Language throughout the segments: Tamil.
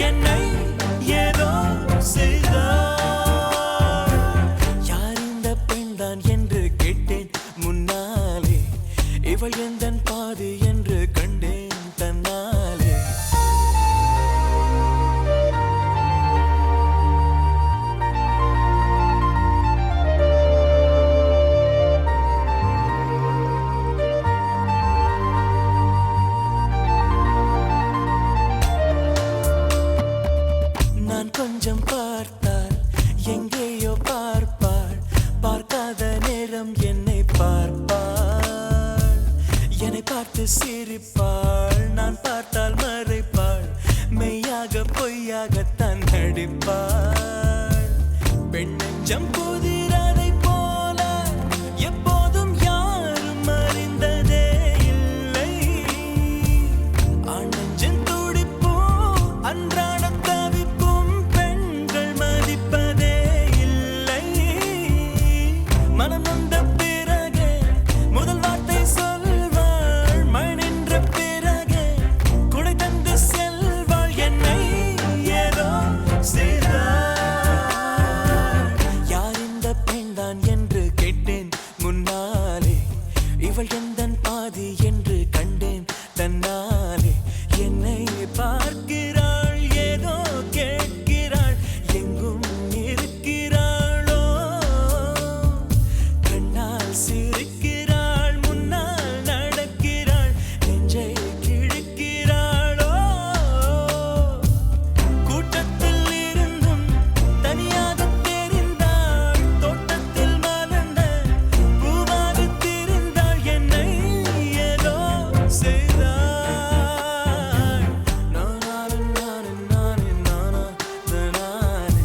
என்னை ஏதோ செய்தாள். யார் இந்த பெண்தான் என்று கேட்டேன் முன்னாலே, இவள் எந்தன் பாதி என்று கண்டேன் தன்னாலே. நான் கொஞ்சம் பார்த்தால் எங்கேயோ பார்ப்பாள், பார்க்காத நேரம் என்னை பார்ப்பாள். என்னை பார்த்து சிரிப்பாள், நான் பார்த்தால் மறைப்பாள், மெய்யாக பொய்யாகத்தான் நடிப்பாள். பெண் நெஞ்சம் புதிரதை போல எப்போதும் யாரும் அறிந்ததே இல்லை. ஆண் நெஞ்சின் துடிப்போ அன்றாட தவிப்பும் பெண்கள் மதிப்பதே இல்லை. மனம் நொந்த பிறகு முதல் வார்த்தை சொல்வாள், மழை நின்ற பிறகு குடை தந்து செல்வாள். என்னை ஏதோ செய்தாள். யார் இந்த பெண்தான் என்று கேட்டேன் முன்னாலே, இவள் எந்தன் பாதி என்று கண்டேன் தன்னாலே. என்னை பார்க்கிறாள், ஏதோ கேட்கிறாள், எங்கும் இருக்கிறாளோ. கண்ணால் சிரிக்கிறாள், முன்னால் நடக்கிறாள், நெஞ்சை கிழிக்கிறாளோ. கூட்டத்தில் இருந்தும் தனியாக தெரிந்தாள், தோட்டத்தில் மலர்ந்த பூவாக திரிந்தாள். என்னை ஏதோ செய்தாள். நானானு நானு நானு நானா நானானு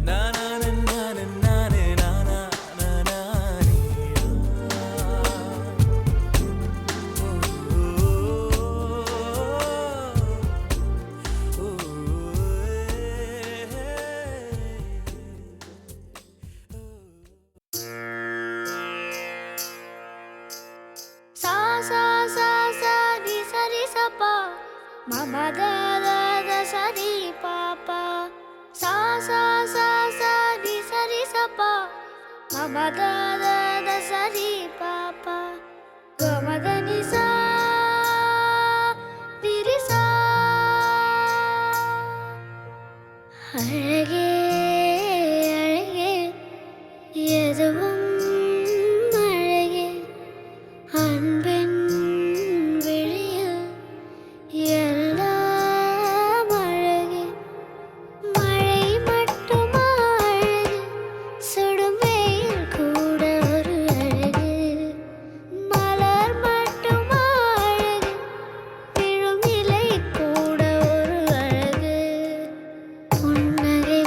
நானானு நானு நானு நானா நானானி. Sa sa sa sa di sa pa mama da da da sa di pa pa. Sa sa sa sa di sa pa mama da da da sa di pa pa. Ga ma da ni sa di ri sa. அழகே அழகே எதுவும் அழகே அன்பின் விழியில் எல்லாம் அழகே. மழை மட்டுமா அழகு, சுடும் வெயில் கூட ஒரு அழகு. மலர் மட்டுமா அழகு, விழும் இலை கூட ஒரு அழகு. புன்னகை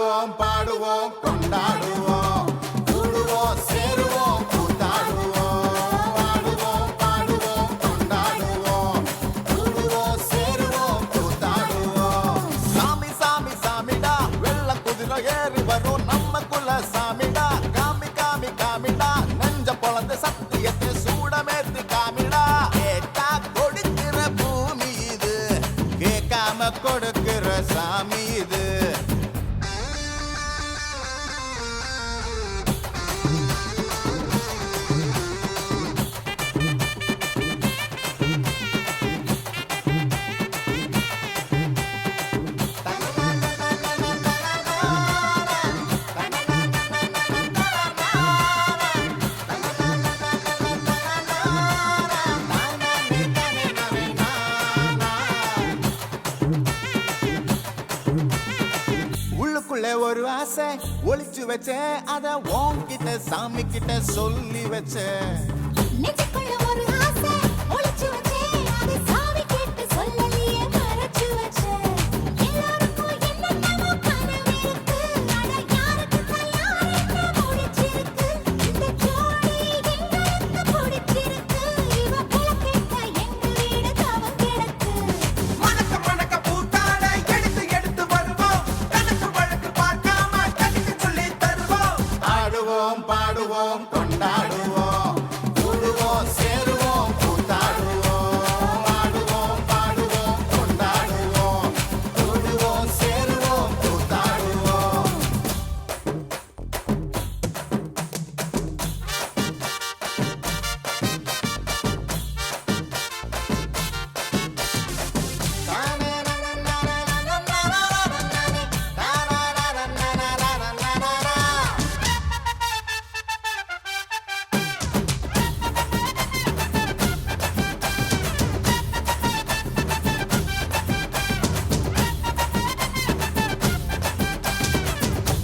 ஆடுவோம் பாடுவோம் கொண்டாடுவோம் கூடுவோம் சேருவோம் கூத்தாடுவோம் ஆடுவோம் பாடுவோம் கொண்டாடுவோம் கூடுவோம் சேருவோம் கூத்தாடுவோம் சாமி சாமி சாமிடா வெள்ள குதிரை ஏறி வரும் நம்ம குல சாமிடா காமி காமி காமிடா நெஞ்ச பொழந்த சத்தியத்தை சூடமேத்து காமிடா கேட்டா கொடுக்கிற பூமி இது கேட்காம கொடுக்கிற சாமி இது உள்ளுக்குள்ளே ஒரு ஆசை ஒளிச்சு வச்சேன் அத உன்கிட்ட சாமி கிட்ட சொல்லி வச்சேன் நெஞ்சுக்குள்ள ஒரு ஆசை ஒளிச்சு வச்சேன் அதை சாமி கேட்டு சொல்லலையே மறைச்சு வச்சேன் எல்லாருக்கும் என்னென்னமோ கனவு இருக்கு அட யாருக்கு யாருக்கு பிடிச்சிருக்கு இந்த ஜோடி எங்களுக்கு பிடிச்சிருக்கு இவ புலக்கிட்ட எங்க வீடு தவம் கிடக்கு மணக்க மணக்க பூத்தாட எடுத்து எடுத்து வருவோம் கணக்கு வழக்கு பார்க்காம கணிக்கு சொல்லி தருவோம் ஆடுவோம் பாடுவோம் கொண்டாடுவோம் கூடுவோம் சேருவோம் கூத்தாடுவோம் ஆடுவோம் பாடுவோம் கொண்டாடுவோம் கூடுவோம் சேருவோம் கூத்தாடுவோம்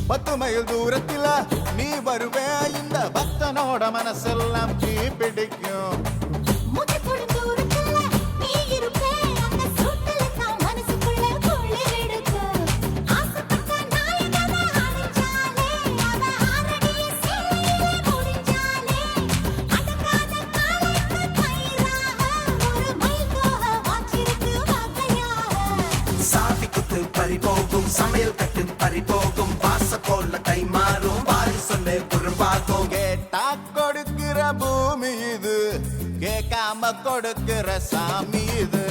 பத்து மைல் தூரத்தில நீ வருவே இந்த பக்தனோட மனசெல்லாம் தீ பிடிக்கும் முகத்தோட தூரத்துல நீ இருப்பே அந்த சூட்டுல நான் மனசுக்குள்ள குளிர் எடுக்கு ஆசைப்பட்ட நாயகன அணிஞ்சாலே அவ ஆரடிய சேலையிலே முடிஞ்சாலே அடங்காத காலைக்கு கயிறாக ஒரு மைல் போக வாச்சிருக்கு வகையாக சாவி குத்து பறி போகும் சமையல் கட்டு பறி போகும் வாச போல கை மாறும் வாரி சொல்லு குறும்பாகும் கேட்டா கொடுக்கிற பூமி இது கேட்காம கொடுக்கிற சாமி இது